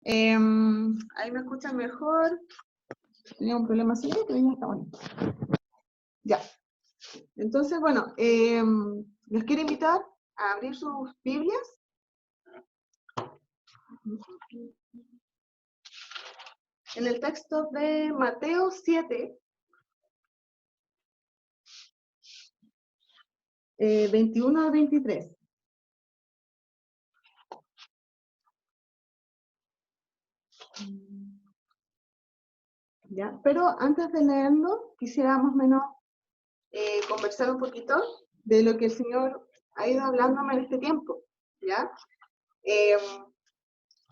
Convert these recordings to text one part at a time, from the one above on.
Ahí me escuchan mejor. Tenía un problema así, pero ya está bueno. Ya. Entonces, bueno, les quiero invitar a abrir sus Biblias en el texto de Mateo 7, 21 a 23. ¿Ya? Pero antes de leerlo, quisiera más o menos conversar un poquito de lo que el Señor ha ido hablándome en este tiempo, ¿ya? Eh,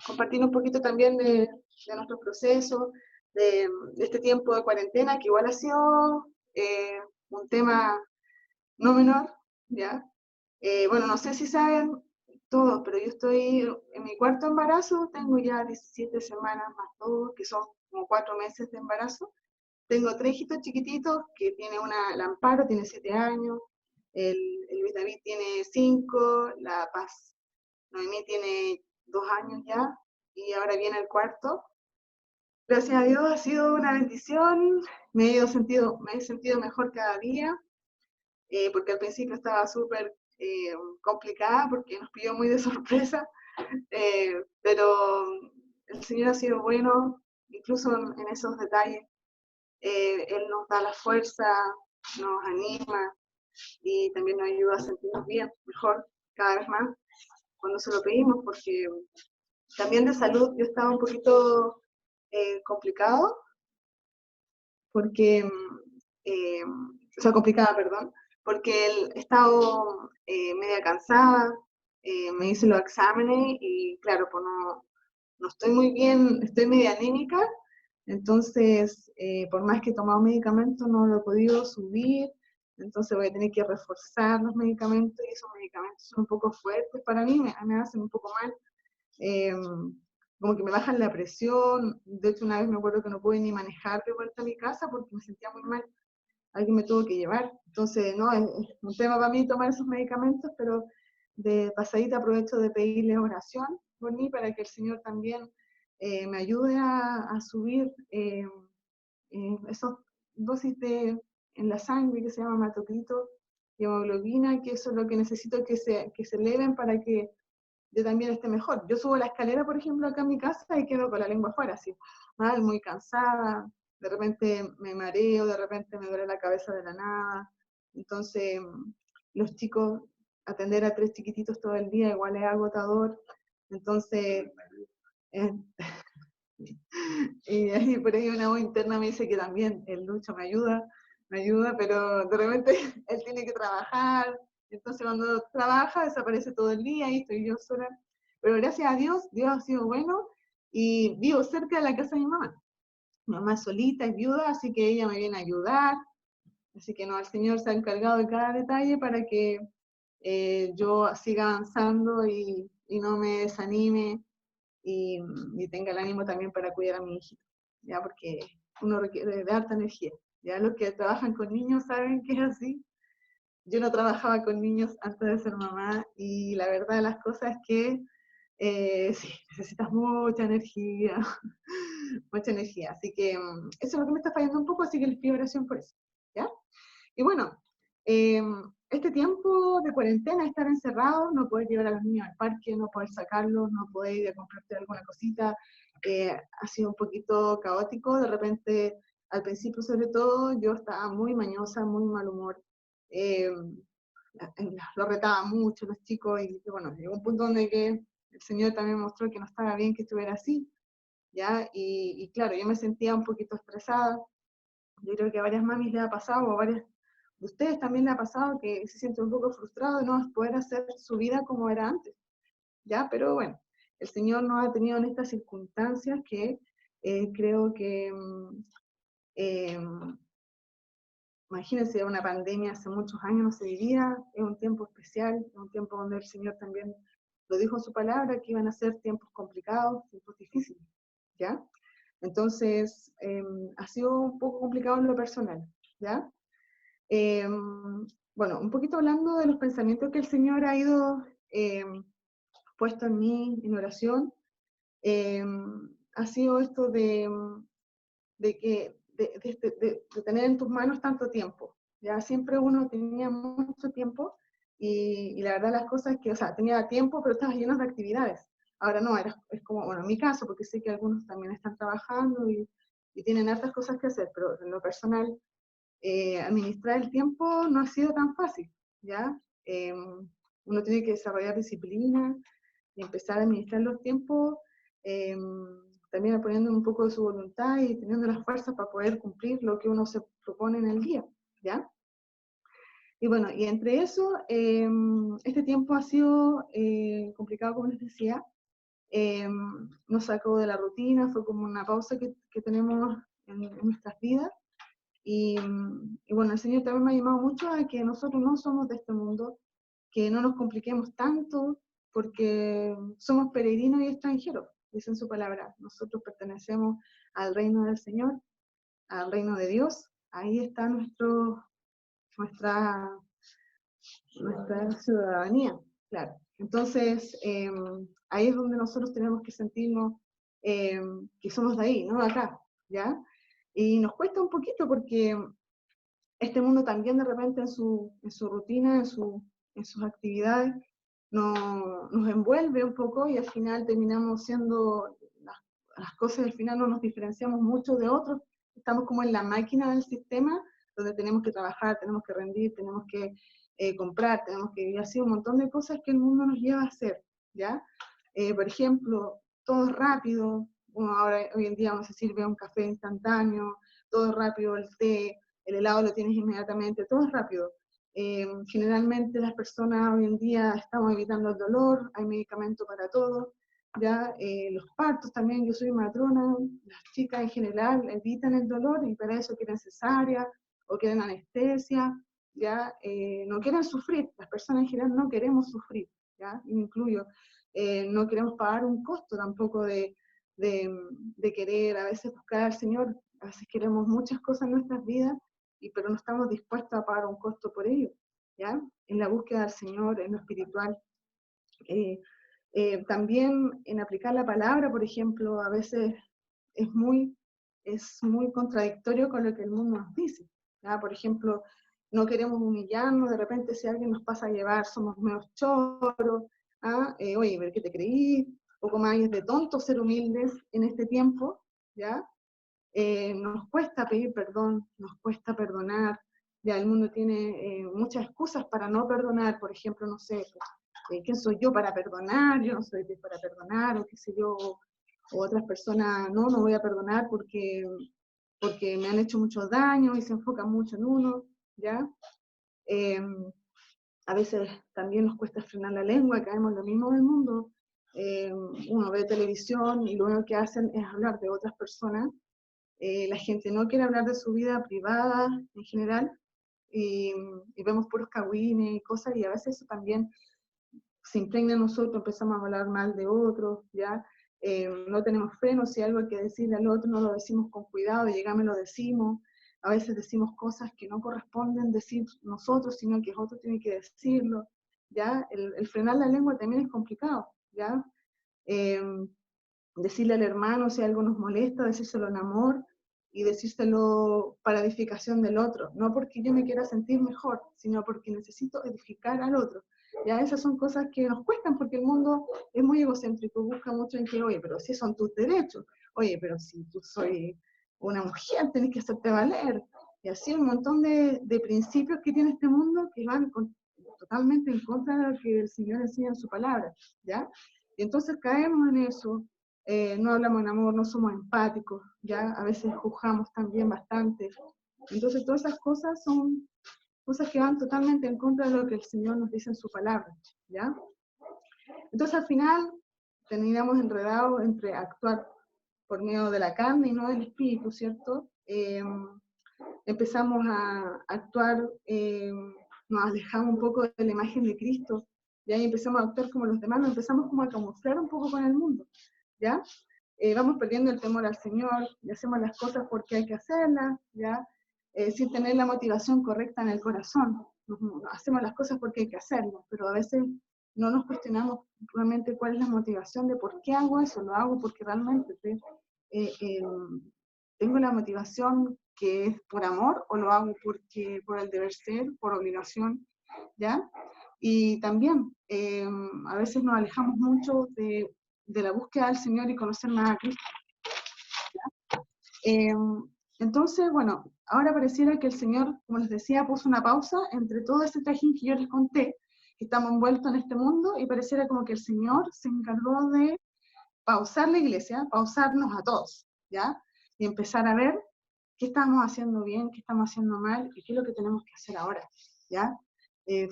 Compartir un poquito también de nuestro proceso, de este tiempo de cuarentena, que igual ha sido un tema no menor, ¿ya? Bueno, no sé si saben todos, pero yo estoy en mi cuarto embarazo, tengo ya 17 semanas más todo, que son como 4 meses de embarazo. Tengo 3 hijitos chiquititos, que tiene una, la Amparo tiene 7 años, el Luis David tiene 5, la Paz Noemí tiene 2 años ya, y ahora viene el cuarto. Gracias a Dios ha sido una bendición, me he sentido mejor cada día, porque al principio estaba súper complicada, porque nos pilló muy de sorpresa, pero el Señor ha sido bueno, incluso en esos detalles. Él nos da la fuerza, nos anima y también nos ayuda a sentirnos bien, mejor cada vez más cuando se lo pedimos, porque también de salud yo estaba un poquito complicado, porque, o sea, complicada, perdón, porque he estado media cansada, me hice los exámenes y claro, pues no estoy muy bien, estoy media anémica, entonces por más que he tomado medicamentos no lo he podido subir, entonces voy a tener que reforzar los medicamentos y esos medicamentos son un poco fuertes para mí, me hacen un poco mal. Eh, Como que me bajan la presión, de hecho una vez me acuerdo que no pude ni manejar de vuelta a mi casa porque me sentía muy mal, alguien me tuvo que llevar, entonces no, es un tema para mí tomar esos medicamentos, pero de pasadita aprovecho de pedirle oración por mí para que el Señor también me ayude a subir esos dosis en la sangre que se llama hematocrito y hemoglobina, que eso es lo que necesito que se eleven para que yo también esté mejor. Yo subo la escalera, por ejemplo, acá en mi casa y quedo con la lengua afuera, así, mal, muy cansada, de repente me mareo, de repente me duele la cabeza de la nada. Entonces, los chicos, atender a 3 chiquititos todo el día igual es agotador. Entonces, eh, y ahí por ahí una voz interna me dice que también el Lucho me ayuda, pero de repente él tiene que trabajar, entonces cuando trabaja desaparece todo el día y estoy yo sola. Pero gracias a Dios, Dios ha sido bueno y vivo cerca de la casa de mi mamá. Mi mamá es solita, es viuda, así que ella me viene a ayudar. Así que no, el Señor se ha encargado de cada detalle para que yo siga avanzando y no me desanime y tenga el ánimo también para cuidar a mi hijito, ya porque uno requiere de harta energía. Ya los que trabajan con niños saben que es así. Yo no trabajaba con niños antes de ser mamá y la verdad de las cosas es que sí, necesitas mucha energía, mucha energía. Así que eso es lo que me está fallando un poco, así que les pido oración por eso. ¿Ya? Y bueno, eh, este tiempo de cuarentena, estar encerrados, no poder llevar a los niños al parque, no poder sacarlos, no poder ir a comprarte alguna cosita, ha sido un poquito caótico. De repente, al principio sobre todo, yo estaba muy mañosa, muy mal humor. Eh, lo retaba mucho los chicos y bueno, llegó un punto donde que el Señor también mostró que no estaba bien que estuviera así, ¿ya? Y claro, yo me sentía un poquito estresada. Yo creo que a varias mamis le ha pasado, o a varias de ustedes también le ha pasado que se sienten un poco frustrados de no poder hacer su vida como era antes, ¿ya? Pero bueno, el Señor nos ha tenido en estas circunstancias que creo que, eh, imagínense, una pandemia hace muchos años no se vivía, es un tiempo especial, es un tiempo donde el Señor también lo dijo en su palabra, que iban a ser tiempos complicados, tiempos difíciles, ¿ya? Entonces, ha sido un poco complicado en lo personal, ¿ya? Eh, bueno, un poquito hablando de los pensamientos que el Señor ha ido puesto en mí en oración. ha sido esto de tener en tus manos tanto tiempo. Ya siempre uno tenía mucho tiempo y la verdad las cosas es que, o sea, tenía tiempo, pero estaba lleno de actividades. Ahora no, es como, bueno, en mi caso, porque sé que algunos también están trabajando y tienen hartas cosas que hacer, pero en lo personal, administrar el tiempo no ha sido tan fácil, ¿ya? Uno tiene que desarrollar disciplina y empezar a administrar los tiempos, eh, también poniendo un poco de su voluntad y teniendo las fuerzas para poder cumplir lo que uno se propone en el día, ¿ya? Y bueno, y entre eso, este tiempo ha sido complicado, como les decía, nos sacó de la rutina, fue como una pausa que tenemos en nuestras vidas, y bueno, el Señor también me ha llamado mucho a que nosotros no somos de este mundo, que no nos compliquemos tanto, porque somos peregrinos y extranjeros, dice en su palabra. Nosotros pertenecemos al reino del Señor, al reino de Dios. Ahí está nuestra, nuestra ciudadanía, claro. Entonces, ahí es donde nosotros tenemos que sentirnos que somos de ahí, no de acá, ¿ya? Y nos cuesta un poquito porque este mundo también de repente en su rutina, en sus actividades, nos envuelve un poco y al final terminamos siendo, las cosas al final no nos diferenciamos mucho de otros, estamos como en la máquina del sistema, donde tenemos que trabajar, tenemos que rendir, tenemos que comprar, tenemos que vivir así un montón de cosas que el mundo nos lleva a hacer, ¿ya? Por ejemplo, todo es rápido, uno ahora, hoy en día uno se sirve un café instantáneo, todo es rápido, el té, el helado lo tienes inmediatamente, todo es rápido. Generalmente las personas hoy en día estamos evitando el dolor, hay medicamento para todo, ya los partos también, yo soy matrona, las chicas en general evitan el dolor y para eso quieren cesárea o quieren anestesia, ya no quieren sufrir, las personas en general no queremos sufrir, ya, y me incluyo, no queremos pagar un costo tampoco de querer a veces buscar al Señor, a veces queremos muchas cosas en nuestras vidas, pero no estamos dispuestos a pagar un costo por ello, ¿ya? En la búsqueda del Señor, en lo espiritual. También en aplicar la palabra, por ejemplo, a veces es es muy contradictorio con lo que el mundo nos dice, ¿ya? Por ejemplo, no queremos humillarnos, de repente si alguien nos pasa a llevar, somos menos choros, ¿ah? Oye, ¿pero qué te creí? O como hay es de tonto ser humildes en este tiempo, ¿ya? Nos cuesta pedir perdón, nos cuesta perdonar, ya el mundo tiene muchas excusas para no perdonar, por ejemplo, no sé, ¿quién soy yo para perdonar? Yo no soy para perdonar, o qué sé yo, o otras personas, no voy a perdonar porque me han hecho mucho daño y se enfocan mucho en uno, ¿ya? Eh, a veces también nos cuesta frenar la lengua, caemos en lo mismo del mundo. Uno ve televisión y lo único que hacen es hablar de otras personas. La gente no quiere hablar de su vida privada en general y vemos puros cagüines y cosas y a veces eso también se impregna en nosotros, empezamos a hablar mal de otros, ¿ya? No tenemos freno, si algo hay que decirle al otro no lo decimos con cuidado, llegamos y lo decimos, a veces decimos cosas que no corresponden decir nosotros, sino que otro tiene que decirlo, ¿ya? El frenar la lengua también es complicado, ¿ya? Eh, Decirle al hermano si algo nos molesta, decírselo en amor y decírselo para edificación del otro, no porque yo me quiera sentir mejor, sino porque necesito edificar al otro. Ya esas son cosas que nos cuestan porque el mundo es muy egocéntrico, busca mucho en que, oye, pero si son tus derechos, oye, pero si tú soy una mujer, tenés que hacerte valer. Y así un montón de principios que tiene este mundo que van totalmente en contra de lo que el Señor enseña en su palabra, ¿ya? Y entonces caemos en eso, no hablamos en amor, no somos empáticos, ¿ya? A veces juzgamos también bastante. Entonces todas esas cosas son cosas que van totalmente en contra de lo que el Señor nos dice en su palabra, ¿ya? Entonces al final terminamos enredados entre actuar por medio de la carne y no del espíritu, ¿cierto? Empezamos a actuar, nos alejamos un poco de la imagen de Cristo, ¿ya? Y empezamos a actuar como los demás, nos empezamos como a camuflar un poco con el mundo, ¿ya? Vamos perdiendo el temor al Señor y hacemos las cosas porque hay que hacerlas, ¿ya? Sin tener la motivación correcta en el corazón. Hacemos las cosas porque hay que hacerlas, pero a veces no nos cuestionamos realmente cuál es la motivación de por qué hago eso, lo hago porque realmente tengo la motivación que es por amor o lo hago porque por el deber ser, por obligación, ¿ya? Y también a veces nos alejamos mucho de la búsqueda del Señor y conocer más a Cristo. Eh, entonces, bueno, ahora pareciera que el Señor, como les decía, puso una pausa entre todo ese trajín que yo les conté, que estamos envueltos en este mundo, y pareciera como que el Señor se encargó de pausar la iglesia, pausarnos a todos, ¿ya? Y empezar a ver qué estamos haciendo bien, qué estamos haciendo mal, y qué es lo que tenemos que hacer ahora, ¿ya?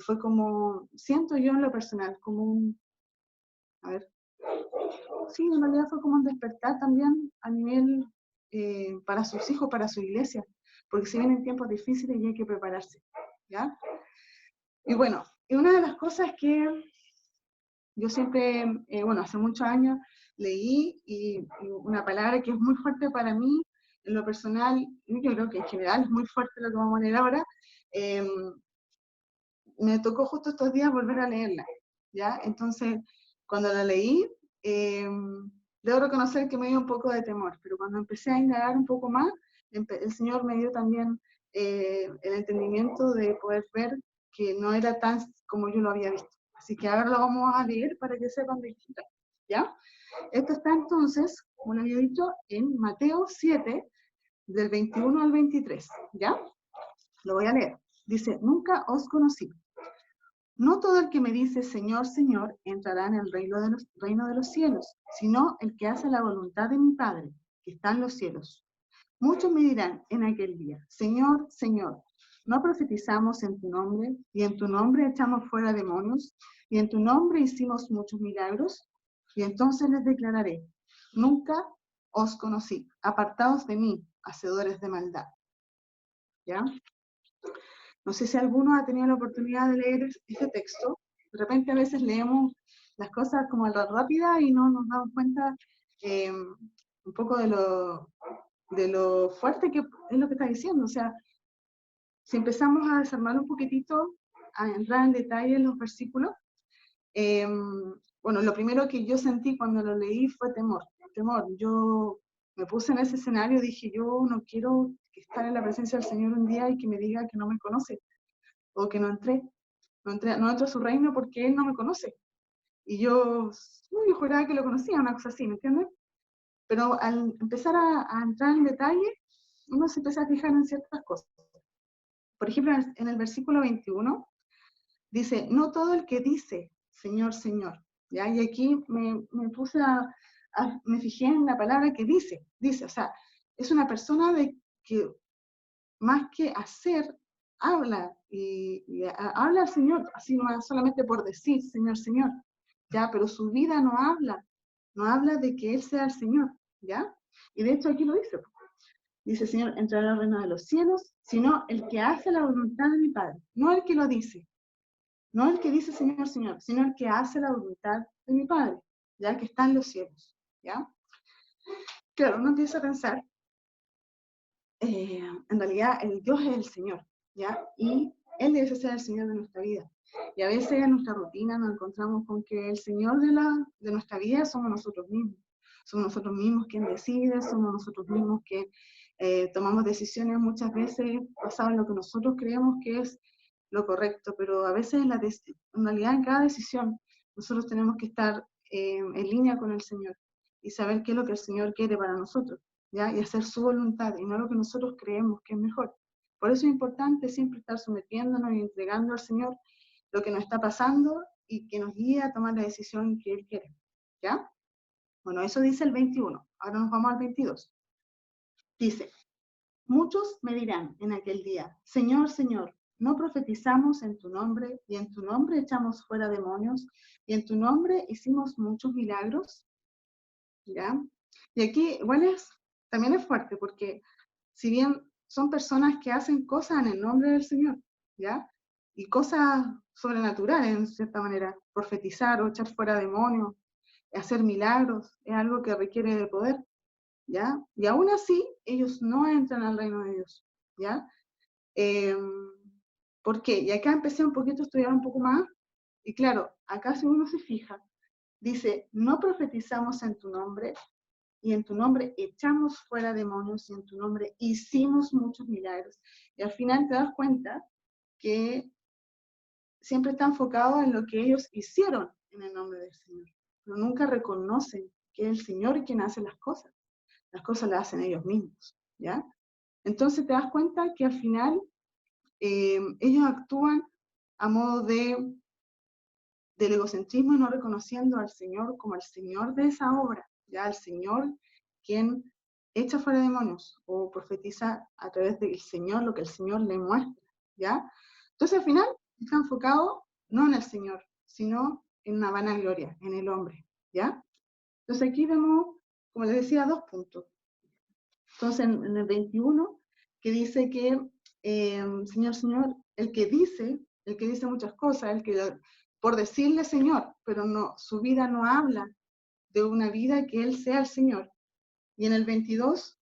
Fue como, siento yo en lo personal, como un, a ver, sí, en realidad fue como un despertar también a nivel para sus hijos, para su iglesia, porque se vienen tiempos difíciles y hay que prepararse, ¿ya? Y bueno, y una de las cosas que yo siempre, bueno, hace muchos años leí y una palabra que es muy fuerte para mí, en lo personal, y yo creo que en general es muy fuerte lo que vamos a leer ahora, me tocó justo estos días volver a leerla, ¿ya? Entonces, cuando la leí, debo reconocer que me dio un poco de temor, pero cuando empecé a indagar un poco más, el Señor me dio también el entendimiento de poder ver que no era tan como yo lo había visto. Así que ahora lo vamos a leer para que sepan de qué está, ¿ya? Esto está entonces, como les había dicho, en Mateo 7, del 21 al 23, ¿ya? Lo voy a leer. Dice, nunca os conocí. No todo el que me dice Señor, Señor, entrará en el reino de los cielos, sino el que hace la voluntad de mi Padre, que está en los cielos. Muchos me dirán en aquel día, Señor, Señor, ¿no profetizamos en tu nombre, y en tu nombre echamos fuera demonios, y en tu nombre hicimos muchos milagros? Y entonces les declararé, nunca os conocí, apartados de mí, hacedores de maldad. ¿Ya? No sé si alguno ha tenido la oportunidad de leer este texto. De repente a veces leemos las cosas como a la rápida y no nos damos cuenta un poco de lo fuerte que es lo que está diciendo. O sea, si empezamos a desarmar un poquitito, a entrar en detalle en los versículos, bueno, lo primero que yo sentí cuando lo leí fue temor. Temor. Yo me puse en ese escenario, dije, yo no quiero estar en la presencia del Señor un día y que me diga que no me conoce, o que no entro a su reino porque Él no me conoce. Y yo juraba que lo conocía, una cosa así, ¿me entiendes? Pero al empezar a entrar en detalle, uno se empieza a fijar en ciertas cosas. Por ejemplo, en el versículo 21, dice, no todo el que dice, Señor, Señor. ¿Ya? Y aquí me puse me fijé en la palabra que dice, o sea, es una persona que más que hacer, habla, y habla al Señor, así no solamente por decir, Señor, Señor, ¿ya? Pero su vida no habla de que Él sea el Señor, ¿ya? Y de hecho aquí lo dice, Señor, entrará al reino de los cielos, sino el que hace la voluntad de mi Padre, no el que lo dice, no el que dice Señor, Señor, sino el que hace la voluntad de mi Padre, ya que está en los cielos, ¿ya? Claro, uno empieza a pensar, en realidad el Dios es el Señor, ¿ya? Y Él debe ser el Señor de nuestra vida. Y a veces en nuestra rutina nos encontramos con que el Señor de nuestra vida somos nosotros mismos. Somos nosotros mismos quien decide, somos nosotros mismos que tomamos decisiones muchas veces basadas en lo que nosotros creemos que es lo correcto, pero a veces en realidad en cada decisión nosotros tenemos que estar en línea con el Señor y saber qué es lo que el Señor quiere para nosotros, ¿ya? Y hacer su voluntad y no lo que nosotros creemos que es mejor. Por eso es importante siempre estar sometiéndonos y entregando al Señor lo que nos está pasando y que nos guíe a tomar la decisión que Él quiere, ¿ya? Bueno, eso dice el 21. Ahora nos vamos al 22. Dice, muchos me dirán en aquel día, Señor, Señor, ¿no profetizamos en tu nombre y en tu nombre echamos fuera demonios y en tu nombre hicimos muchos milagros? ¿Ya? Y aquí igual también es fuerte porque si bien son personas que hacen cosas en el nombre del Señor, ¿ya? Y cosas sobrenaturales en cierta manera, profetizar o echar fuera demonios, hacer milagros, es algo que requiere de poder, ¿ya? Y aún así, ellos no entran al reino de Dios, ¿ya? ¿Por qué? Y acá empecé un poquito a estudiar un poco más, Y claro, acá si uno se fija, dice, no profetizamos en tu nombre, y en tu nombre echamos fuera demonios, y en tu nombre hicimos muchos milagros. Y al final te das cuenta que siempre está enfocado en lo que ellos hicieron en el nombre del Señor, pero nunca reconocen que es el Señor quien hace las cosas las hacen ellos mismos, ¿ya? Entonces te das cuenta que al final ellos actúan a modo del egocentrismo y no reconociendo al Señor como el Señor de esa obra, ¿ya? Al Señor quien echa fuera demonios o profetiza a través del Señor lo que el Señor le muestra, ¿ya? Entonces al final está enfocado no en el Señor, sino en una vanagloria, en el hombre, ¿ya? Entonces aquí vemos, como les decía, dos puntos. Entonces en el 21, que dice que, Señor, Señor, el que dice muchas cosas, el que por decirle Señor, pero no, su vida no habla de una vida que Él sea el Señor. Y en el 22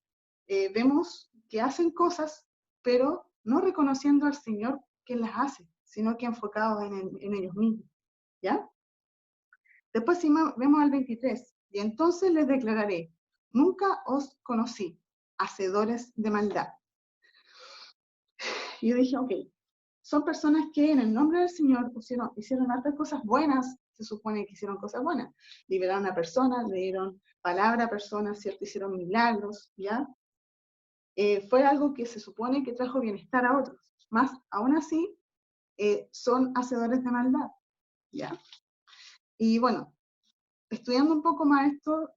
vemos que hacen cosas, pero no reconociendo al Señor que las hace, sino que enfocados en ellos mismos, ¿ya? Después si vemos al 23, y entonces les declararé, nunca os conocí, hacedores de maldad. Y yo dije, ok, son personas que en el nombre del Señor hicieron hartas cosas buenas, se supone que hicieron cosas buenas, liberaron a personas, le dieron palabra a personas, ¿cierto? Hicieron milagros, ¿ya? Fue algo que se supone que trajo bienestar a otros, más aún así son hacedores de maldad, ¿ya? Y bueno, estudiando un poco más esto,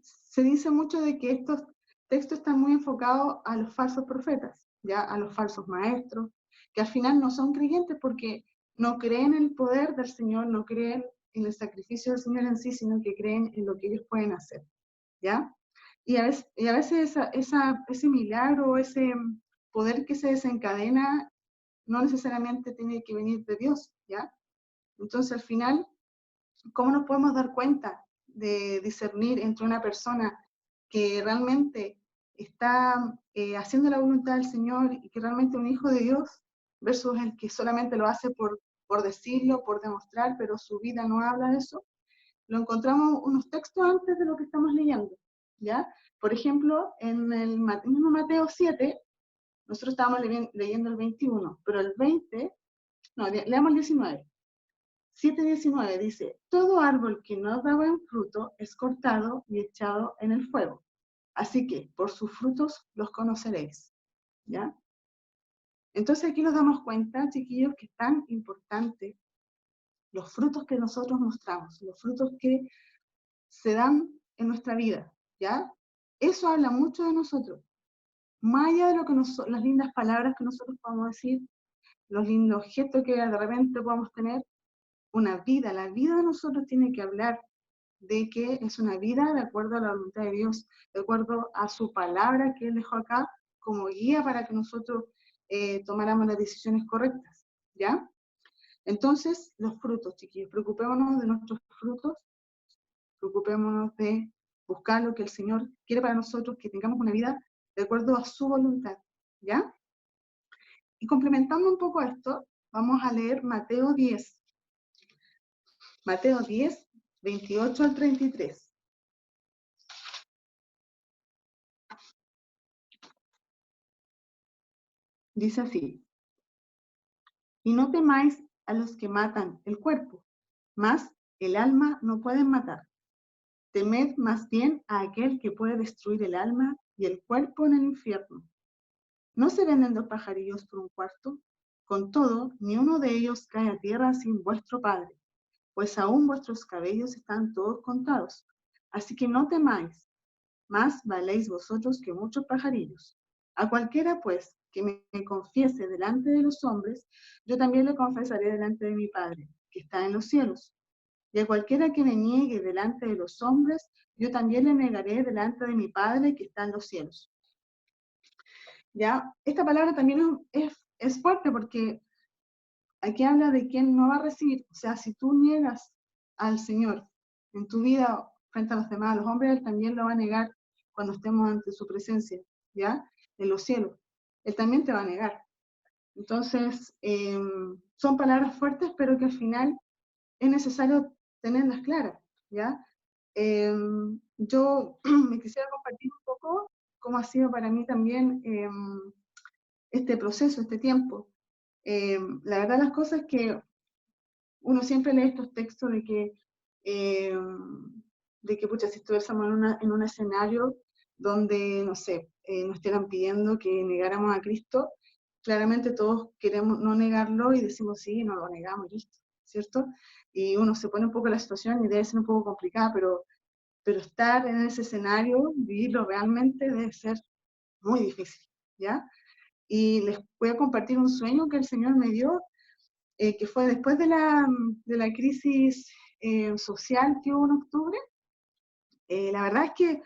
se dice mucho de que estos textos están muy enfocados a los falsos profetas, ya a los falsos maestros, que al final no son creyentes porque no creen en el poder del Señor, no creen en el sacrificio del Señor en sí, sino que creen en lo que ellos pueden hacer, ¿ya? Y a veces ese milagro, ese poder que se desencadena, no necesariamente tiene que venir de Dios, ¿ya? Entonces al final, ¿cómo nos podemos dar cuenta de discernir entre una persona que realmente está haciendo la voluntad del Señor y que realmente es un hijo de Dios versus el que solamente lo hace por decirlo, por demostrar, pero su vida no habla de eso? Lo encontramos unos textos antes de lo que estamos leyendo, ¿ya? Por ejemplo, en el mismo Mateo 7, nosotros estábamos leyendo el 21, pero el 20, no, leamos el 19. 7:19 dice, todo árbol que no da buen fruto es cortado y echado en el fuego. Así que por sus frutos los conoceréis, ¿ya? Entonces aquí nos damos cuenta, chiquillos, que es tan importante los frutos que nosotros mostramos, los frutos que se dan en nuestra vida, ¿ya? Eso habla mucho de nosotros. Más allá de lo que las lindas palabras que nosotros podamos decir, los lindos gestos que de repente podamos tener, la vida de nosotros tiene que hablar de que es una vida de acuerdo a la voluntad de Dios, de acuerdo a su palabra que Él dejó acá como guía para que nosotros tomáramos las decisiones correctas, ¿ya? Entonces, los frutos, chiquillos, preocupémonos de nuestros frutos, preocupémonos de buscar lo que el Señor quiere para nosotros, que tengamos una vida de acuerdo a su voluntad, ¿ya? Y complementando un poco esto, vamos a leer Mateo 10. Mateo 10, 28 al 33. Dice así, y no temáis a los que matan el cuerpo, mas el alma no pueden matar. Temed más bien a aquel que puede destruir el alma y el cuerpo en el infierno. ¿No se venden 2 pajarillos por un cuarto? Con todo, ni uno de ellos cae a tierra sin vuestro Padre, pues aún vuestros cabellos están todos contados. Así que no temáis, más valéis vosotros que muchos pajarillos. A cualquiera, pues, que me confiese delante de los hombres, yo también le confesaré delante de mi Padre, que está en los cielos. Y a cualquiera que me niegue delante de los hombres, yo también le negaré delante de mi Padre, que está en los cielos. ¿Ya? Esta palabra también es fuerte porque aquí habla de quién no va a recibir. O sea, si tú niegas al Señor en tu vida frente a los demás, a los hombres, Él también lo va a negar cuando estemos ante su presencia, ¿ya? En los cielos. Él también te va a negar. Entonces, son palabras fuertes, pero que al final es necesario tenerlas claras, ¿ya? Yo me quisiera compartir un poco cómo ha sido para mí también este proceso, este tiempo. La verdad las cosas es que uno siempre lee estos textos eh, de que pucha, si estuviésemos en un escenario donde, no sé, nos estuvieran pidiendo que negáramos a Cristo, claramente todos queremos no negarlo y decimos sí, no lo negamos y listo, ¿cierto? Y uno se pone un poco en la situación y debe ser un poco complicada, pero estar en ese escenario, vivirlo realmente debe ser muy difícil, ¿ya? Y les voy a compartir un sueño que el Señor me dio, que fue después de la crisis social que hubo en octubre. La verdad es que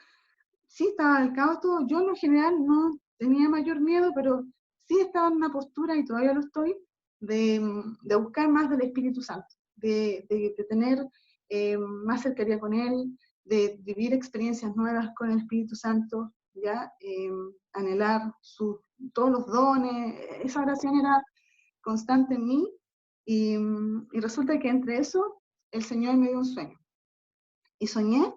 sí estaba el caos todo. Yo en lo general no tenía mayor miedo, pero sí estaba en una postura, y todavía lo estoy, de buscar más del Espíritu Santo, de tener más cercanía con Él, de vivir experiencias nuevas con el Espíritu Santo, ¿ya? Anhelar todos los dones. Esa oración era constante en mí, y resulta que entre eso el Señor me dio un sueño. Y soñé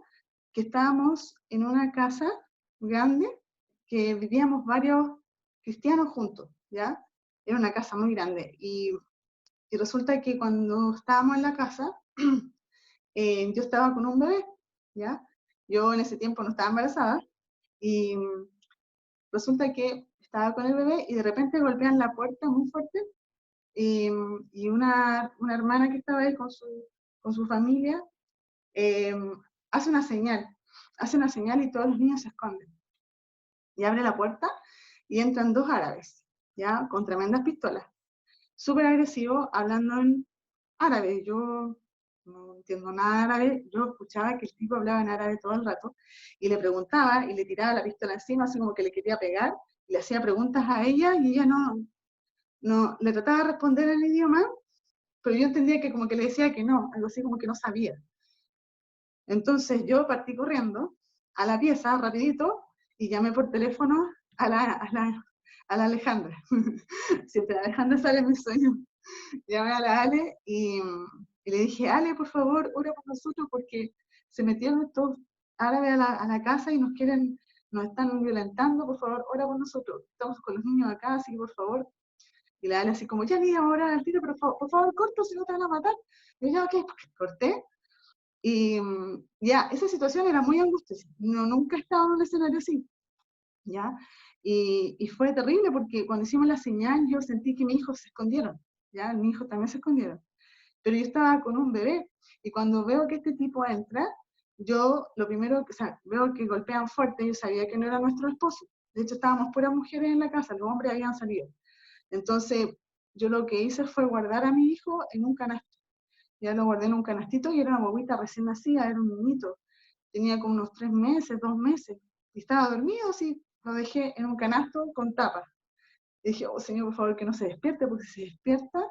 que estábamos en una casa grande, que vivíamos varios cristianos juntos, ¿ya? Era una casa muy grande. Y resulta que cuando estábamos en la casa, yo estaba con un bebé, ¿ya? Yo en ese tiempo no estaba embarazada, y resulta que estaba con el bebé y de repente golpean la puerta muy fuerte, y una hermana que estaba ahí con su familia eh, hace hace una señal y todos los niños se esconden. Y abre la puerta y entran dos árabes, ya, con tremendas pistolas, súper agresivos, hablando en árabe. Yo no entiendo nada de árabe, yo escuchaba que el tipo hablaba en árabe todo el rato, y le preguntaba, y le tiraba la pistola encima, así como que le quería pegar, y le hacía preguntas a ella, y ella no le trataba de responder en el idioma, pero yo entendía que como que le decía que no, algo así como que no sabía. Entonces yo partí corriendo a la pieza rapidito y llamé por teléfono a la Alejandra. Siempre la Alejandra sale en mis sueños. Llamé a la Ale y le dije, Ale, por favor, ora por nosotros porque se metieron estos árabes a la casa y nos están violentando, por favor, ora por nosotros. Estamos con los niños acá, así que por favor. Y la Ale así como, ya ni ahora al tiro, pero por favor, corto, si no te van a matar. Y yo, ok, corté. Y ya, esa situación era muy angustiosa. No, nunca he estado en un escenario así, ¿ya? Y fue terrible porque cuando hicimos la señal yo sentí que mis hijos se escondieron, ¿ya? Mis hijos también se escondieron. Pero yo estaba con un bebé y cuando veo que este tipo entra, yo lo primero, o sea, veo que golpean fuerte, yo sabía que no era nuestro esposo. De hecho, estábamos puras mujeres en la casa, los hombres habían salido. Entonces, yo lo que hice fue guardar a mi hijo en un canasto. Ya lo guardé en un canastito y era una bobita recién nacida, era un niñito. Tenía como unos 3 meses, 2 meses. Y estaba dormido así. Lo dejé en un canasto con tapa. Y dije, oh Señor, por favor, que no se despierte, porque si se despierta,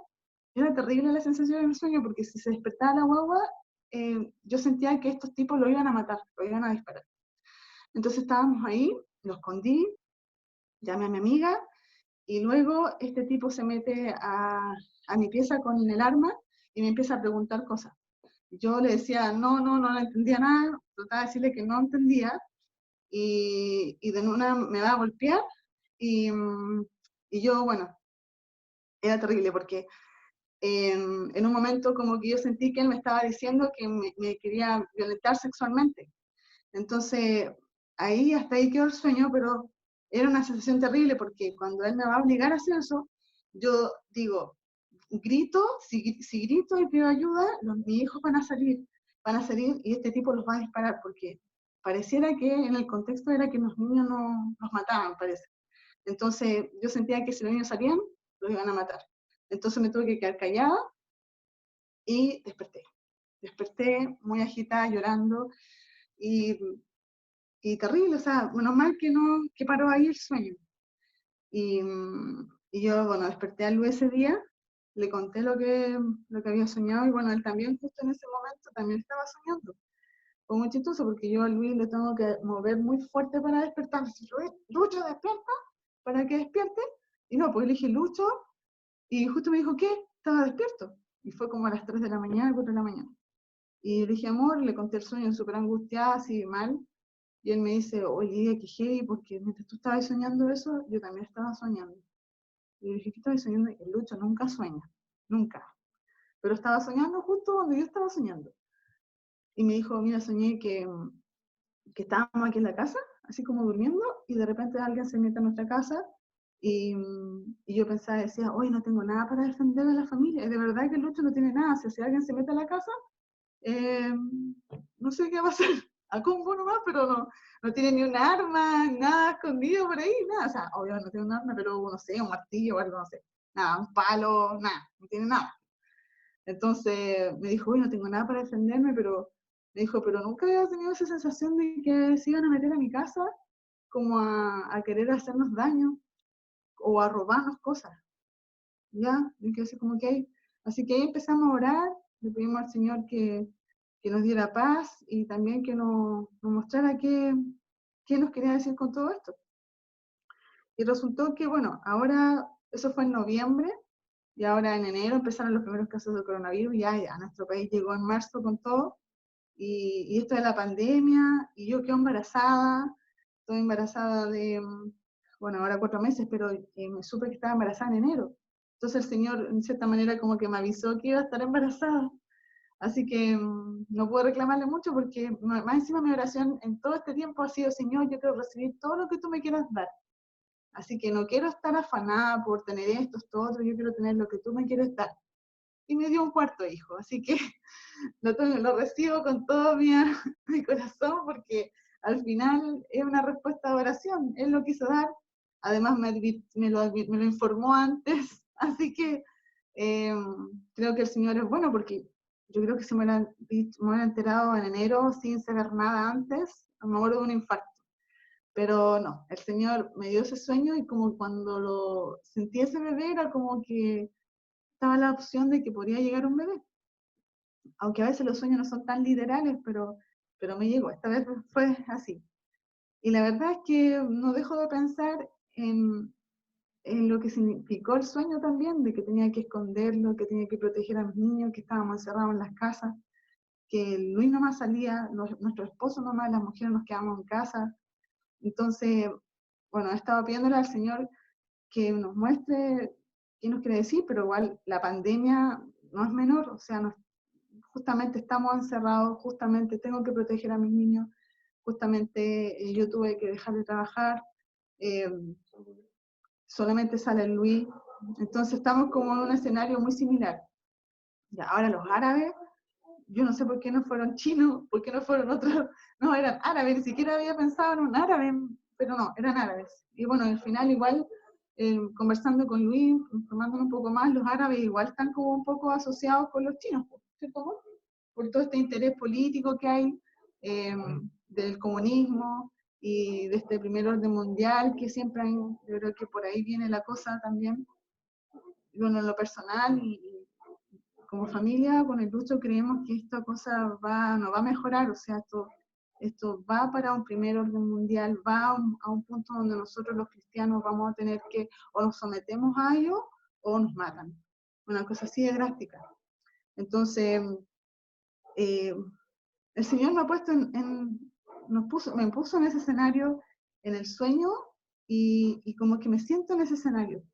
era terrible la sensación del sueño, porque si se despertaba la guagua, yo sentía que estos tipos lo iban a matar, lo iban a disparar. Entonces estábamos ahí, lo escondí, llamé a mi amiga, y luego este tipo se mete a mi pieza con el arma y me empieza a preguntar cosas. Yo le decía, no entendía nada, trataba de decirle que no entendía, y de una me va a golpear, y, y yo, bueno, era terrible porque en un momento como que yo sentí que él me estaba diciendo que me quería violentar sexualmente. Entonces, hasta ahí quedó el sueño, pero era una sensación terrible porque cuando él me va a obligar a hacer eso, yo digo, grito, si grito y pido ayuda, mis hijos van a salir y este tipo los va a disparar, porque pareciera que en el contexto era que los niños no los mataban, parece. Entonces yo sentía que si los niños salían, los iban a matar. Entonces me tuve que quedar callada y desperté. Desperté muy agitada, llorando, y, y terrible, o sea, menos mal que no, que paró ahí el sueño. Y yo, bueno, desperté a Luis ese día, le conté lo que había soñado, y bueno, él también justo en ese momento también estaba soñando. Fue muy chistoso porque yo a Luis le tengo que mover muy fuerte para despertar. Si Luis, Lucho, despierta, para que despierte. Y no, pues le dije, Lucho, y justo me dijo, ¿qué? estaba despierto. Y fue como a las 3 de la mañana, 4 de la mañana. Y le dije, amor, le conté el sueño súper angustiada, así mal. Y él me dice, oye, qué heavy, porque mientras tú estabas soñando eso, yo también estaba soñando. Y le dije, ¿qué estabas soñando? El Lucho nunca sueña, nunca. Pero estaba soñando justo donde yo estaba soñando. Y me dijo, mira, soñé que estábamos aquí en la casa, así como durmiendo, y de repente alguien se mete a nuestra casa, y yo pensaba, decía, hoy no tengo nada para defender a la familia. Y de verdad que el Lucho no tiene nada. Si alguien se mete a la casa, eh, no sé qué va a hacer. A combo nomás, pero no tiene ni un arma, nada escondido por ahí, nada. O sea, obviamente no tiene un arma, pero no sé, un martillo o algo, no sé. Nada, un palo, nada, no tiene nada. Entonces me dijo, uy, no tengo nada para defenderme, pero me dijo, pero nunca había tenido esa sensación de que se iban a meter a mi casa como a querer hacernos daño o a robarnos cosas. ¿Ya? Y que así como que hay. Así que ahí empezamos a orar, le pedimos al Señor que nos diera paz y también que nos mostrara qué nos quería decir con todo esto. Y resultó que, bueno, ahora, eso fue en noviembre, y ahora en enero empezaron los primeros casos de coronavirus, ya nuestro país llegó en marzo con todo, y esto de la pandemia, y yo quedo embarazada, estoy embarazada de, bueno, ahora 4 meses, pero me supe que estaba embarazada en enero. Entonces el Señor, en cierta manera, como que me avisó que iba a estar embarazada. Así que no puedo reclamarle mucho porque más encima mi oración en todo este tiempo ha sido, Señor, yo quiero recibir todo lo que tú me quieras dar. Así que no quiero estar afanada por tener esto otro, yo quiero tener lo que tú me quieres dar. Y me dio un cuarto hijo, así que lo recibo con todo mi corazón porque al final es una respuesta de oración, él lo quiso dar, además me lo informó antes, así que creo que el Señor es bueno porque yo creo que si me hubiera enterado en enero sin saber nada antes, a lo mejor de un infarto. Pero no, el Señor me dio ese sueño y como cuando lo sentí ese bebé era como que estaba la opción de que podría llegar un bebé. Aunque a veces los sueños no son tan literales, pero me llegó, esta vez fue así. Y la verdad es que no dejo de pensar en lo que significó el sueño también, de que tenía que esconderlo, que tenía que proteger a mis niños, que estábamos encerrados en las casas, que Luis nomás salía, nuestro esposo nomás, las mujeres nos quedamos en casa. Entonces, bueno, he estado pidiéndole al Señor que nos muestre qué nos quiere decir, pero igual la pandemia no es menor, o sea, justamente estamos encerrados, justamente tengo que proteger a mis niños, justamente yo tuve que dejar de trabajar, eh, solamente sale Luis, entonces estamos como en un escenario muy similar. Y ahora los árabes, yo no sé por qué no fueron chinos, por qué no fueron otros, no, eran árabes, ni siquiera había pensado en un árabe, pero no, eran árabes. Y bueno, al final igual, conversando con Luis, informándonos un poco más, los árabes igual están como un poco asociados con los chinos, ¿cierto? Por todo este interés político que hay del comunismo y de este primer orden mundial que siempre hay, yo creo que por ahí viene la cosa también. Y bueno, en lo personal y como familia, con el Lucho creemos que esta cosa no va a mejorar, o sea, esto va para un primer orden mundial, va a un punto donde nosotros los cristianos vamos a tener que o nos sometemos a ello o nos matan. Una cosa así de drástica. Entonces, eh, el Señor me ha puesto me puso en ese escenario, en el sueño, y como que me siento en ese escenario,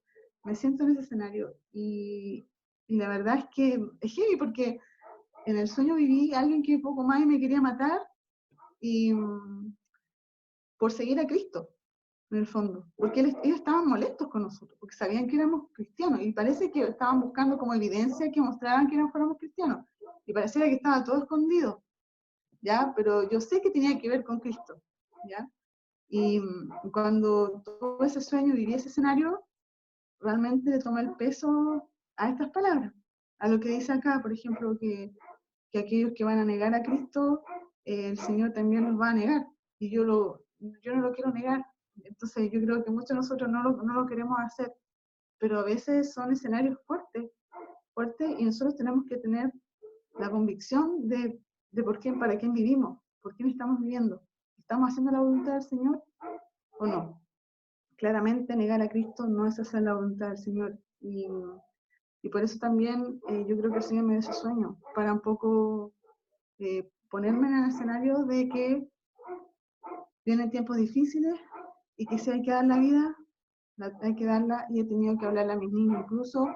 me siento en ese escenario, y la verdad es que es heavy porque en el sueño viví a alguien que poco más me quería matar, y por seguir a Cristo, en el fondo, porque ellos estaban molestos con nosotros, porque sabían que éramos cristianos, y parece que estaban buscando como evidencia que mostraran que no fuéramos cristianos, y pareciera que estaba todo escondido. ¿Ya? Pero yo sé que tenía que ver con Cristo, ¿ya? Y cuando tuve ese sueño, viví ese escenario, realmente le tomé el peso a estas palabras, a lo que dice acá, por ejemplo, que aquellos que van a negar a Cristo, el Señor también los va a negar, y yo no lo quiero negar, entonces yo creo que muchos de nosotros no lo queremos hacer, pero a veces son escenarios fuertes, y nosotros tenemos que tener la convicción de por qué, para quién vivimos, por quién estamos viviendo. ¿Estamos haciendo la voluntad del Señor o no? Claramente negar a Cristo no es hacer la voluntad del Señor. Y por eso también yo creo que el Señor me dio ese sueño, para un poco ponerme en el escenario de que vienen tiempos difíciles y que si hay que dar la vida, hay que darla, y he tenido que hablarle a mis niños incluso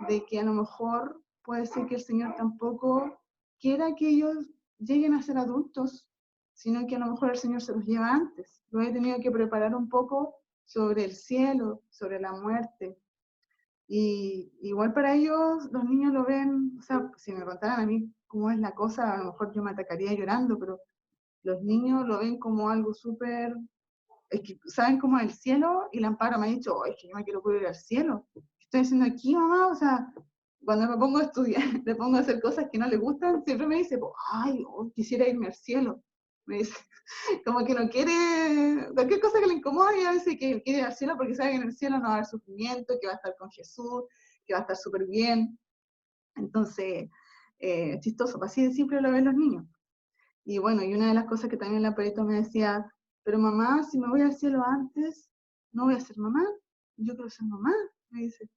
de que a lo mejor puede ser que el Señor tampoco quiera que ellos lleguen a ser adultos, sino que a lo mejor el Señor se los lleva antes. Lo he tenido que preparar un poco sobre el cielo, sobre la muerte. Y igual para ellos, los niños lo ven, o sea, si me contaran a mí cómo es la cosa, a lo mejor yo me atacaría llorando, pero los niños lo ven como algo súper, es que saben cómo es el cielo, y la Amparo me ha dicho, oh, es que yo me quiero poder ir al cielo. ¿Qué estoy haciendo aquí, mamá? O sea, cuando me pongo a estudiar, le pongo a hacer cosas que no le gustan, siempre me dice, ay, oh, quisiera irme al cielo. Me dice, como que no quiere, cualquier cosa que le incomoda, y a veces que quiere ir al cielo porque sabe que en el cielo no va a haber sufrimiento, que va a estar con Jesús, que va a estar súper bien. Entonces, chistoso, así de simple lo ven los niños. Y bueno, y una de las cosas que también la perito me decía, pero mamá, si me voy al cielo antes, no voy a ser mamá, yo quiero ser mamá, me dice.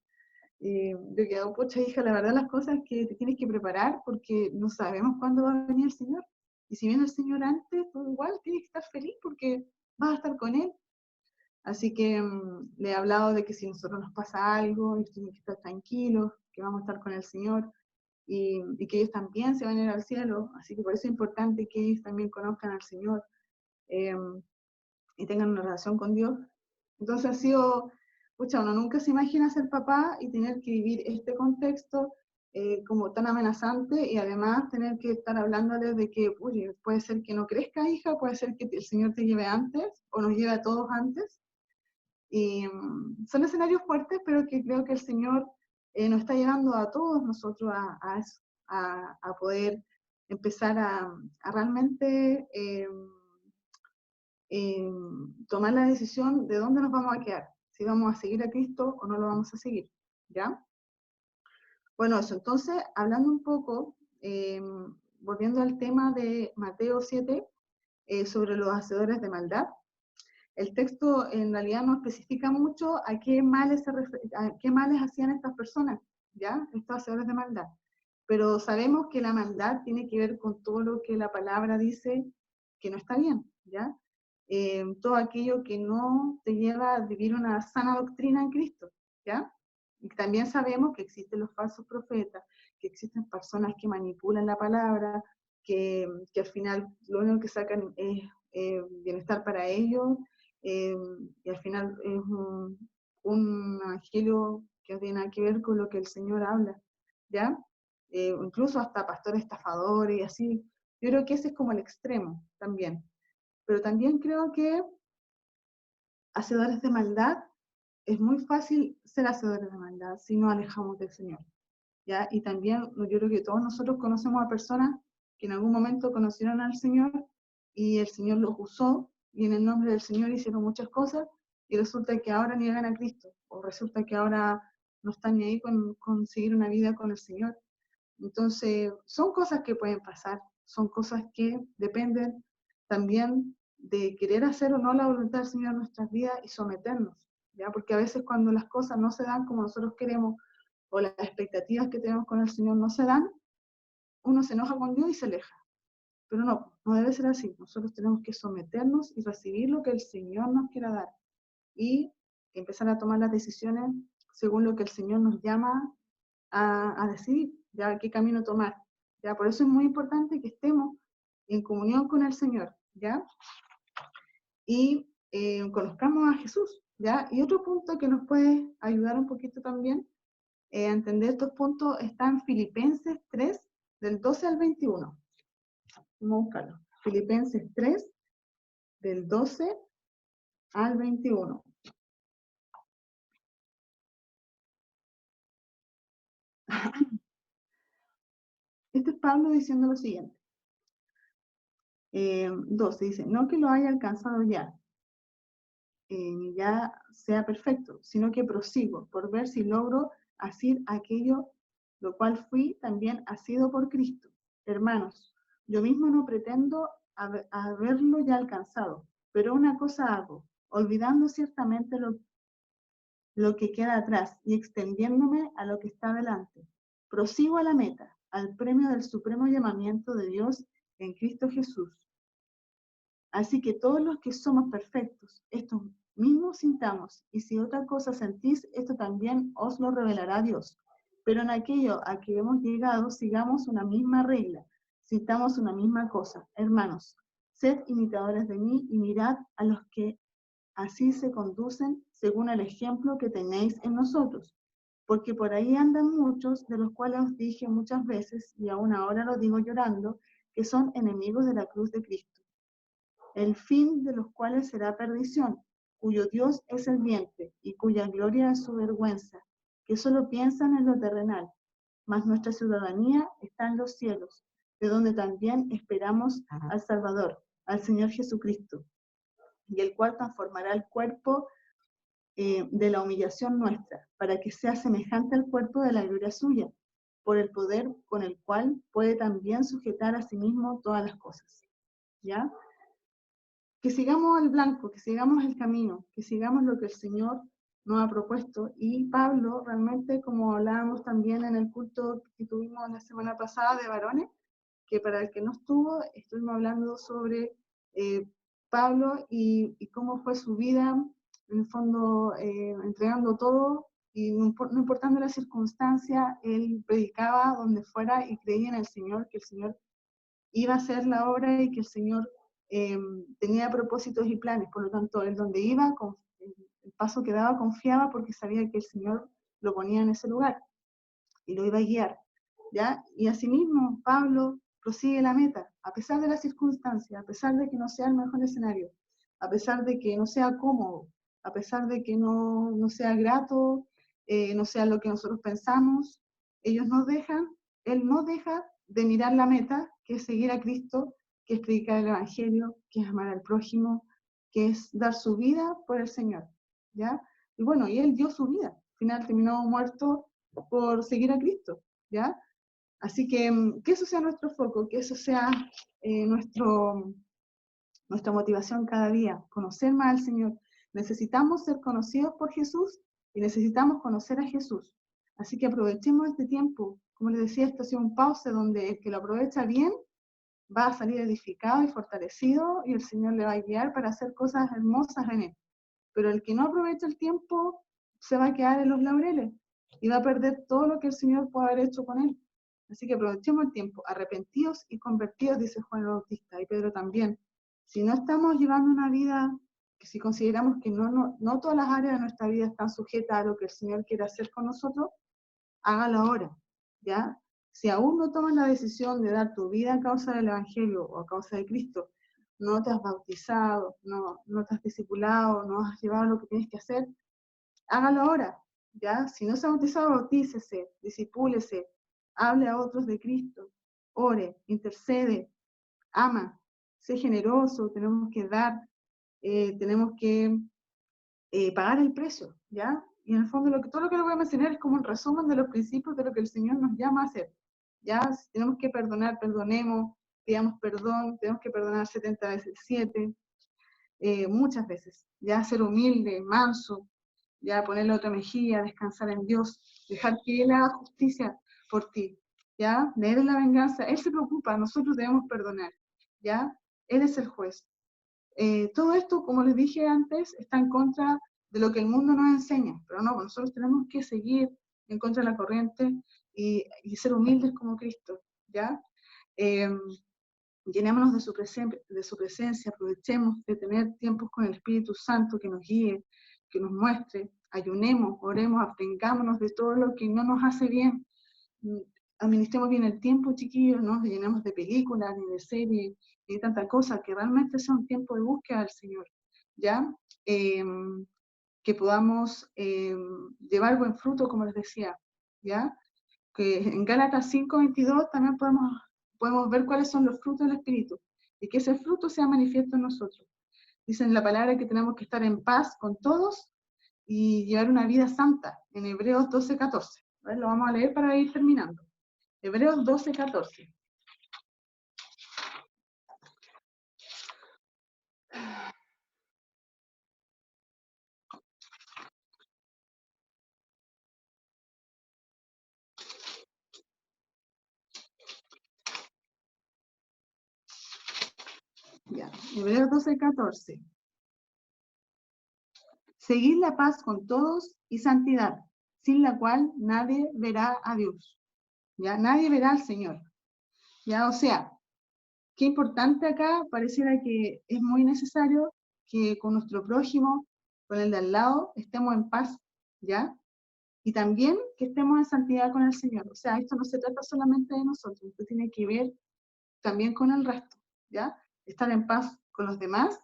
Yo quedo, pucha hija, la verdad las cosas que te tienes que preparar porque no sabemos cuándo va a venir el Señor. Y si viene el Señor antes, tú igual tienes que estar feliz porque vas a estar con Él. Así que le he hablado de que si a nosotros nos pasa algo, ellos tienen que estar tranquilos, que vamos a estar con el Señor, y que ellos también se van a ir al cielo. Así que por eso es importante que ellos también conozcan al Señor eh, y tengan una relación con Dios. Entonces ha sido, pucha, uno nunca se imagina ser papá y tener que vivir este contexto como tan amenazante, y además tener que estar hablándoles de que puede ser que no crezca, hija, puede ser que el Señor te lleve antes o nos lleve a todos antes. Y son escenarios fuertes, pero que creo que el Señor nos está llevando a todos nosotros a poder empezar a realmente tomar la decisión de dónde nos vamos a quedar, si vamos a seguir a Cristo o no lo vamos a seguir, ¿ya? Bueno, eso, entonces, hablando un poco, volviendo al tema de Mateo 7, sobre los hacedores de maldad, el texto en realidad no especifica mucho a qué males hacían estas personas, ¿ya? Estos hacedores de maldad. Pero sabemos que la maldad tiene que ver con todo lo que la palabra dice que no está bien, ¿ya? Todo aquello que no te lleva a vivir una sana doctrina en Cristo, ¿ya? Y también sabemos que existen los falsos profetas, que existen personas que manipulan la palabra, que al final lo único que sacan es bienestar para ellos, y al final es un evangelio que no tiene nada que ver con lo que el Señor habla, ¿ya? Incluso hasta pastores estafadores y así. Yo creo que ese es como el extremo también. Pero también creo que hacedores de maldad, es muy fácil ser hacedores de maldad si nos alejamos del Señor, ¿ya? Y también yo creo que todos nosotros conocemos a personas que en algún momento conocieron al Señor y el Señor los usó, y en el nombre del Señor hicieron muchas cosas, y resulta que ahora niegan a Cristo, o resulta que ahora no están ni ahí con seguir una vida con el Señor. Entonces, son cosas que pueden pasar, son cosas que dependen también de querer hacer o no la voluntad del Señor en nuestras vidas y someternos, ¿ya? Porque a veces cuando las cosas no se dan como nosotros queremos, o las expectativas que tenemos con el Señor no se dan, uno se enoja con Dios y se aleja. Pero no debe ser así. Nosotros tenemos que someternos y recibir lo que el Señor nos quiera dar, y empezar a tomar las decisiones según lo que el Señor nos llama a decidir, ya qué camino tomar. ¿Ya? Por eso es muy importante que estemos en comunión con el Señor, ¿ya? Y conozcamos a Jesús, ¿ya? Y otro punto que nos puede ayudar un poquito también a entender estos puntos está en Filipenses 3, del 12 al 21. Vamos a buscarlo. Filipenses 3, del 12 al 21. Este es Pablo diciendo lo siguiente. 12 dice, no que lo haya alcanzado ya, ya sea perfecto, sino que prosigo por ver si logro hacer aquello lo cual fui también asido por Cristo. Hermanos, yo mismo no pretendo haberlo ya alcanzado, pero una cosa hago, olvidando ciertamente lo que queda atrás y extendiéndome a lo que está delante. Prosigo a la meta, al premio del supremo llamamiento de Dios en Cristo Jesús. Así que todos los que somos perfectos, esto mismo sintamos, y si otra cosa sentís, esto también os lo revelará Dios. Pero en aquello a que hemos llegado, sigamos una misma regla, sintamos una misma cosa. Hermanos, sed imitadores de mí y mirad a los que así se conducen según el ejemplo que tenéis en nosotros. Porque por ahí andan muchos, de los cuales os dije muchas veces, y aún ahora lo digo llorando, que son enemigos de la cruz de Cristo, el fin de los cuales será perdición, cuyo Dios es el vientre y cuya gloria es su vergüenza, que solo piensan en lo terrenal, mas nuestra ciudadanía está en los cielos, de donde también esperamos al Salvador, al Señor Jesucristo, y el cual transformará el cuerpo de la humillación nuestra, para que sea semejante al cuerpo de la gloria suya, por el poder con el cual puede también sujetar a sí mismo todas las cosas. ¿Ya? Que sigamos el blanco, que sigamos el camino, que sigamos lo que el Señor nos ha propuesto. Y Pablo, realmente, como hablábamos también en el culto que tuvimos la semana pasada de varones, que para el que no estuvo, estuvimos hablando sobre Pablo y cómo fue su vida, en el fondo entregando todo, y no importando la circunstancia, él predicaba donde fuera y creía en el Señor, que el Señor iba a hacer la obra y que el Señor tenía propósitos y planes. Por lo tanto, él donde iba, el paso que daba, confiaba porque sabía que el Señor lo ponía en ese lugar y lo iba a guiar. ¿Ya? Y asimismo, Pablo prosigue la meta, a pesar de las circunstancias, a pesar de que no sea el mejor escenario, a pesar de que no sea cómodo, a pesar de que no sea grato, no sea lo que nosotros pensamos, ellos no dejan, él no deja de mirar la meta, que es seguir a Cristo, que es predicar el Evangelio, que es amar al prójimo, que es dar su vida por el Señor. ¿Ya? Y bueno, y él dio su vida, al final terminó muerto por seguir a Cristo, ¿ya? Así que eso sea nuestro foco, que eso sea nuestra motivación cada día, conocer más al Señor. Necesitamos ser conocidos por Jesús y necesitamos conocer a Jesús. Así que aprovechemos este tiempo. Como les decía, esto ha sido un pause donde el que lo aprovecha bien va a salir edificado y fortalecido y el Señor le va a guiar para hacer cosas hermosas en él. Pero el que no aprovecha el tiempo se va a quedar en los laureles y va a perder todo lo que el Señor puede haber hecho con él. Así que aprovechemos el tiempo, arrepentidos y convertidos, dice Juan el Bautista, y Pedro también. Si no estamos llevando una vida, que si consideramos que no todas las áreas de nuestra vida están sujetas a lo que el Señor quiere hacer con nosotros, hágalo ahora, ¿ya? Si aún no tomas la decisión de dar tu vida a causa del Evangelio o a causa de Cristo, no te has bautizado, no te has discipulado, no has llevado lo que tienes que hacer, hágalo ahora, ¿ya? Si no se ha bautizado, bautícese, disipúlese, hable a otros de Cristo, ore, intercede, ama, sé generoso, tenemos que dar, tenemos que pagar el precio, ¿ya? Y en el fondo todo lo que le voy a mencionar es como un resumen de los principios de lo que el Señor nos llama a hacer, ¿ya? Si tenemos que perdonar, perdonemos, pidamos perdón, tenemos que perdonar 70 veces 7, muchas veces, ya ser humilde, manso, ya ponerle otra mejilla, descansar en Dios, dejar que Él haga justicia por ti, ¿ya? De Él es la venganza, Él se preocupa, nosotros debemos perdonar, ¿ya? Él es el juez. Todo esto, como les dije antes, está en contra de lo que el mundo nos enseña, pero no, nosotros tenemos que seguir en contra de la corriente y ser humildes como Cristo, ¿ya? Eh, Llenémonos de su presencia, aprovechemos de tener tiempos con el Espíritu Santo que nos guíe, que nos muestre, ayunemos, oremos, abstengámonos de todo lo que no nos hace bien, administremos bien el tiempo, chiquillos, no nos llenamos de películas, ni de series, ni de tanta cosa, que realmente sea un tiempo de búsqueda del Señor, ¿ya? Que podamos llevar buen fruto, como les decía, ¿ya? Que en Gálatas 5:22 también podemos ver cuáles son los frutos del Espíritu, y que ese fruto sea manifiesto en nosotros. Dicen la palabra que tenemos que estar en paz con todos y llevar una vida santa, en Hebreos 12:14. Lo vamos a leer para ir terminando. Hebreos 12:14. Hebreos 12:14. Seguid la paz con todos y santidad, sin la cual nadie verá a Dios. Ya nadie verá al Señor. Ya, o sea, qué importante acá, pareciera que es muy necesario que con nuestro prójimo, con el de al lado, estemos en paz, ¿ya? Y también que estemos en santidad con el Señor. O sea, esto no se trata solamente de nosotros, esto tiene que ver también con el resto, ¿ya? Estar en paz con los demás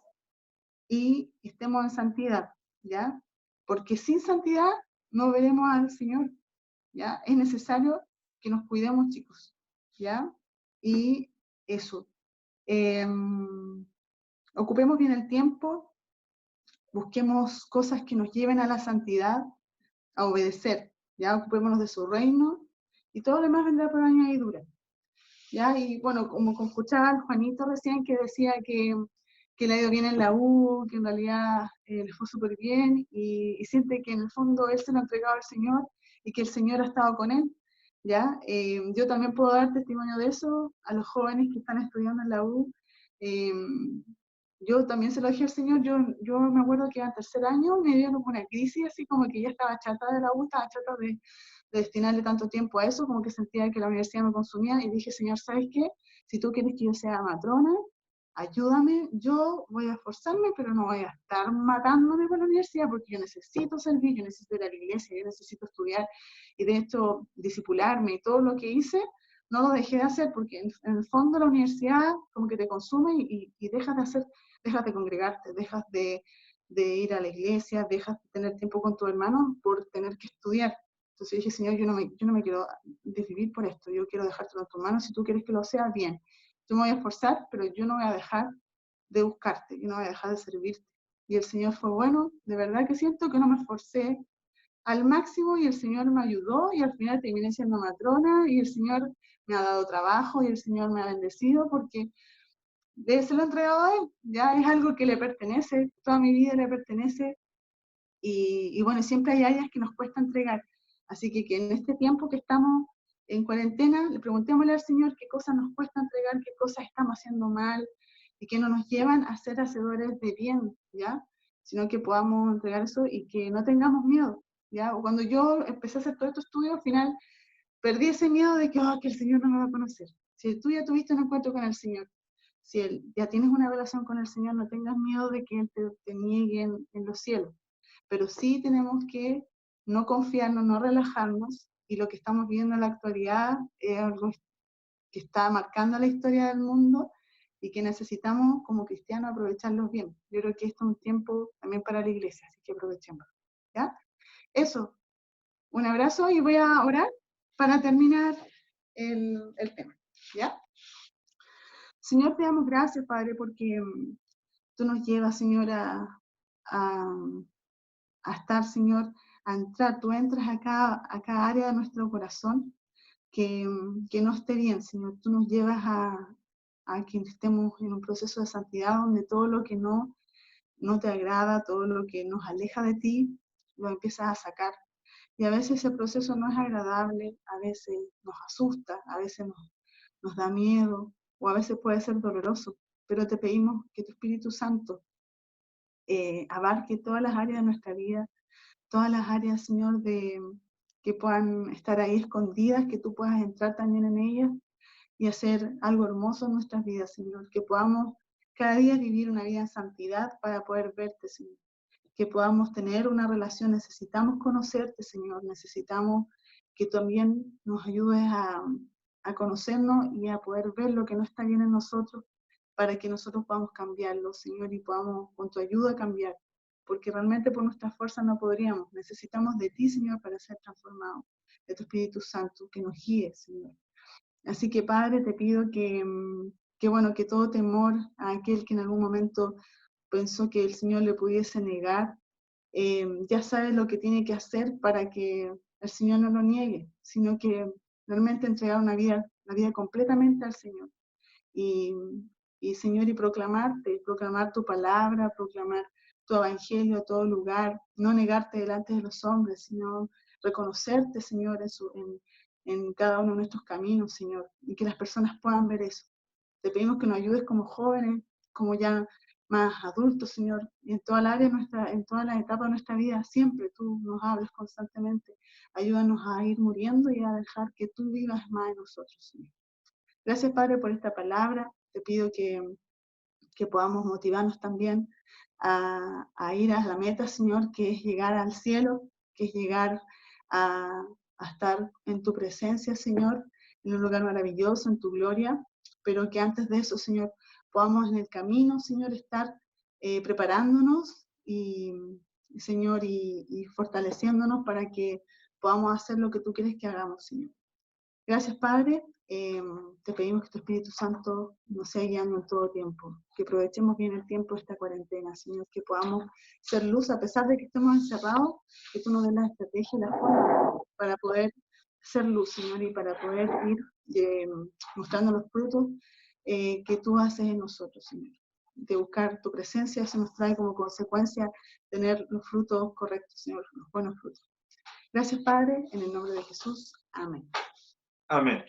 y estemos en santidad, ¿ya? Porque sin santidad no veremos al Señor, ¿ya? Es necesario que nos cuidemos, chicos, ¿ya? Y eso. Ocupemos bien el tiempo, busquemos cosas que nos lleven a la santidad, a obedecer, ¿ya? Ocupémonos de su reino y todo lo demás vendrá por añadidura, ¿ya? Y bueno, como escuchaba al Juanito recién que decía que le ha ido bien en la U, que en realidad le fue súper bien y siente que en el fondo él se lo ha entregado al Señor y que el Señor ha estado con él, ¿ya? Yo también puedo dar testimonio de eso a los jóvenes que están estudiando en la U. Eh, yo también se lo dije al Señor, yo me acuerdo que en tercer año me dio como una crisis, así como que ya estaba chata de la U, estaba chata de destinarle tanto tiempo a eso, como que sentía que la universidad me consumía, y dije, Señor, ¿sabes qué? Si tú quieres que yo sea matrona, ayúdame, yo voy a esforzarme, pero no voy a estar matándome por la universidad, porque yo necesito servir, yo necesito ir a la iglesia, yo necesito estudiar, y de hecho, discipularme y todo lo que hice, no lo dejé de hacer, porque en el fondo la universidad como que te consume y dejas de hacer, dejas de congregarte, dejas de ir a la iglesia, dejas de tener tiempo con tu hermano por tener que estudiar. Entonces dije, Señor, yo no me quiero desvivir por esto, yo quiero dejártelo en tus manos, si tú quieres que lo sea, bien. Yo me voy a esforzar, pero yo no voy a dejar de buscarte, yo no voy a dejar de servirte. Y el Señor fue bueno, de verdad que siento que no me esforcé al máximo y el Señor me ayudó y al final terminé siendo matrona y el Señor me ha dado trabajo y el Señor me ha bendecido porque se lo he entregado a Él, ya es algo que le pertenece, toda mi vida le pertenece y bueno, siempre hay áreas que nos cuesta entregar. Así que en este tiempo que estamos en cuarentena, le preguntémosle al Señor qué cosas nos cuesta entregar, qué cosas estamos haciendo mal y que no nos llevan a ser hacedores de bien, ¿ya? Sino que podamos entregar eso y que no tengamos miedo, ¿ya? O cuando yo empecé a hacer todo estos estudios, al final perdí ese miedo de que, oh, que el Señor no me va a conocer. Si tú ya tuviste un encuentro con el Señor, si ya tienes una relación con el Señor, no tengas miedo de que Él te niegue en los cielos. Pero sí tenemos que no confiarnos, no relajarnos, y lo que estamos viendo en la actualidad es algo que está marcando la historia del mundo y que necesitamos como cristianos aprovecharlos bien. Yo creo que esto es un tiempo también para la iglesia, así que aprovechemos. ¿Ya? Eso, un abrazo y voy a orar para terminar el tema. ¿Ya? Señor, te damos gracias, Padre, porque tú nos llevas, Señor, a, a estar, Señor, a entrar. Tú entras a cada área de nuestro corazón que no esté bien, Señor. Tú nos llevas a que estemos en un proceso de santidad donde todo lo que no te agrada, todo lo que nos aleja de ti, lo empiezas a sacar. Y a veces ese proceso no es agradable, a veces nos asusta, a veces nos da miedo, o a veces puede ser doloroso, pero te pedimos que tu Espíritu Santo abarque todas las áreas de nuestra vida, todas las áreas, Señor, que puedan estar ahí escondidas, que tú puedas entrar también en ellas y hacer algo hermoso en nuestras vidas, Señor, que podamos cada día vivir una vida en santidad para poder verte, Señor, que podamos tener una relación, necesitamos conocerte, Señor, necesitamos que también nos ayudes a conocernos y a poder ver lo que no está bien en nosotros para que nosotros podamos cambiarlo, Señor, y podamos con tu ayuda cambiar, porque realmente por nuestra fuerza no podríamos. Necesitamos de ti, Señor, para ser transformados, de tu Espíritu Santo, que nos guíe, Señor. Así que, Padre, te pido bueno, que todo temor a aquel que en algún momento pensó que el Señor le pudiese negar, ya sabe lo que tiene que hacer para que el Señor no lo niegue, sino que realmente entregar una vida completamente al Señor. Y, Señor, y proclamar tu palabra, proclamar tu evangelio a todo lugar, no negarte delante de los hombres, sino reconocerte, Señor, en cada uno de nuestros caminos, Señor, y que las personas puedan ver eso. Te pedimos que nos ayudes como jóvenes como ya más adultos, Señor, y en toda la área en todas las etapas de nuestra vida, siempre tú nos hablas constantemente. Ayúdanos a ir muriendo y a dejar que tú vivas más en nosotros, Señor. Gracias, Padre, por esta palabra. Te pido que podamos motivarnos también a ir a la meta, Señor, que es llegar al cielo, que es llegar a estar en tu presencia, Señor, en un lugar maravilloso, en tu gloria, pero que antes de eso, Señor, podamos en el camino, Señor, estar preparándonos Señor, y fortaleciéndonos para que podamos hacer lo que tú quieres que hagamos, Señor. Gracias, Padre. Te pedimos que tu Espíritu Santo nos sea guiando en todo tiempo, que aprovechemos bien el tiempo de esta cuarentena, Señor, que podamos ser luz a pesar de que estemos encerrados, que tú nos des la estrategia y la forma para poder ser luz, Señor, y para poder ir mostrando los frutos que tú haces en nosotros, Señor. De buscar tu presencia, eso nos trae como consecuencia tener los frutos correctos, Señor, los buenos frutos. Gracias, Padre, en el nombre de Jesús. Amén. Amén.